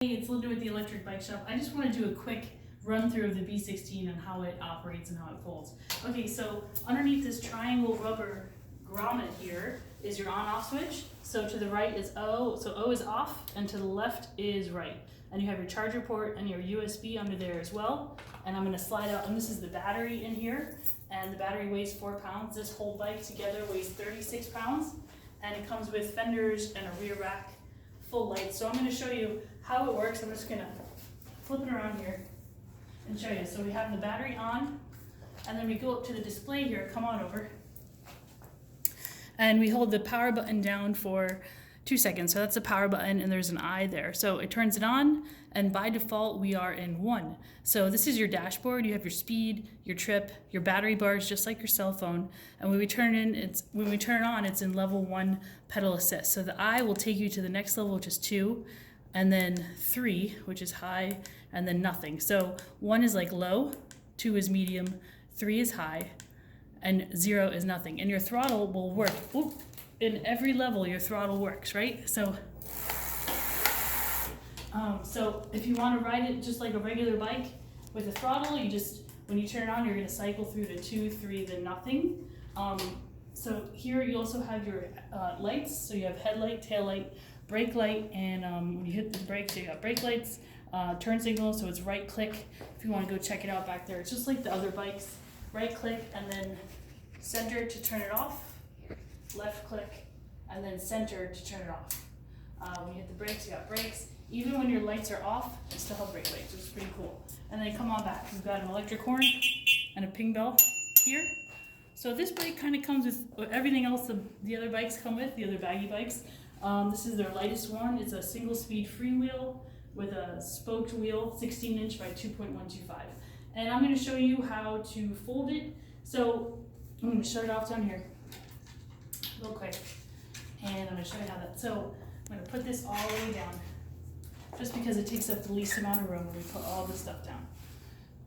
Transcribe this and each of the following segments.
Hey, it's Linda with the Electric Bike Shop. I just want to do a quick run through of the B16 and how it operates and how it folds. Okay, so underneath this triangle rubber grommet here is your on-off switch. So to the right is O, so O is off, and to the left is right. And you have your charger port and your USB under there as well. And I'm going to slide out, and this is the battery in here, and the battery weighs 4 pounds. This whole bike together weighs 36 pounds, and it comes with fenders and a rear rack, full lights. So I'm going to show you how it works. I'm just going to flip it around here and show you. So we have the battery on, and then we go up to the display here. Come on over. And we hold the power button down for 2 seconds. So that's the power button, and there's an eye there. So it turns it on, and by default we are in 1. So this is your dashboard. You have your speed, your trip, your battery bars, just like your cell phone. And when we turn it on, it's in level 1 pedal assist. So the eye will take you to the next level, which is 2, and then 3, which is high, and then nothing. So 1 is like low, 2 is medium, 3 is high, and 0 is nothing. And your throttle will work. Oop. In every level, your throttle works, right? So if you want to ride it just like a regular bike with a throttle, you just, when you turn it on, you're going to cycle through to 2, 3, then nothing. So here you also have your lights. So you have headlight, tail light, brake light, and when you hit the brakes, you got brake lights, turn signal, so it's right click. If you want to go check it out back there, it's just like the other bikes. Right click and then center to turn it off. Left click, and then center to turn it off. When you hit the brakes, you got brakes. Even when your lights are off, you still have brake lights, which is pretty cool. And then come on back. We've got an electric horn and a ping bell here. So this bike kind of comes with everything else the other bikes come with, the other Bagibikes. This is their lightest one. It's a single speed freewheel with a spoked wheel, 16-inch by 2.125. And I'm going to show you how to fold it. So I'm going to shut it off down here real quick, and I'm going to show you how that. So I'm going to put this all the way down, just because it takes up the least amount of room when we put all this stuff down.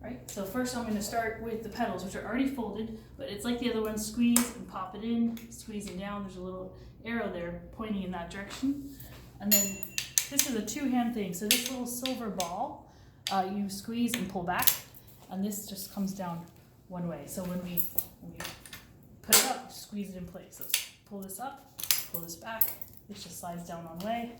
Right. So first I'm going to start with the pedals, which are already folded, but it's like the other one. Squeeze and pop it in, squeezing down. There's a little arrow there pointing in that direction. And then this is a two-hand thing. So this little silver ball, you squeeze and pull back, and this just comes down one way. So when we put it up, squeeze it in place. So pull this up, pull this back, it just slides down one way.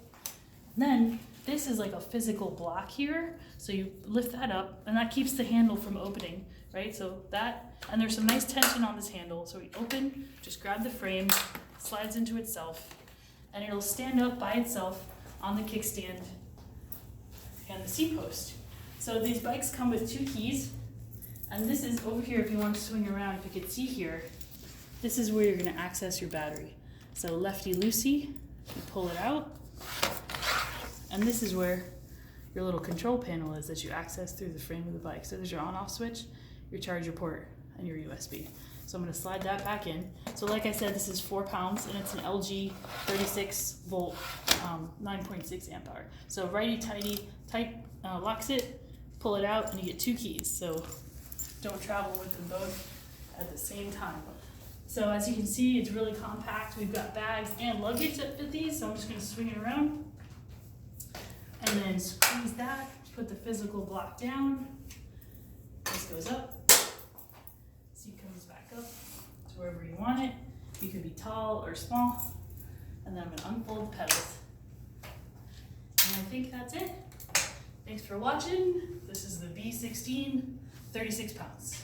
And then this is like a physical block here. So you lift that up, and that keeps the handle from opening, right? So that, and there's some nice tension on this handle. So we open, just grab the frame, slides into itself, and it'll stand up by itself on the kickstand and the seat post. So these bikes come with 2 keys, and this is over here. If you want to swing around, if you could see here, this is where you're going to access your battery. So lefty-loosey, you pull it out, and this is where your little control panel is that you access through the frame of the bike. So there's your on-off switch, your charger port, and your USB. So I'm going to slide that back in. So like I said, this is 4 pounds, and it's an LG 36 volt, 9.6 amp hour. So righty-tighty, locks it, pull it out, and you get 2 keys. So don't travel with them both at the same time. So as you can see, it's really compact. We've got bags and luggage that fit these, so I'm just going to swing it around. And then squeeze that, put the physical block down. This goes up. Seat comes back up to wherever you want it. You could be tall or small. And then I'm going to unfold the pedals. And I think that's it. Thanks for watching. This is the B16, 36 pounds.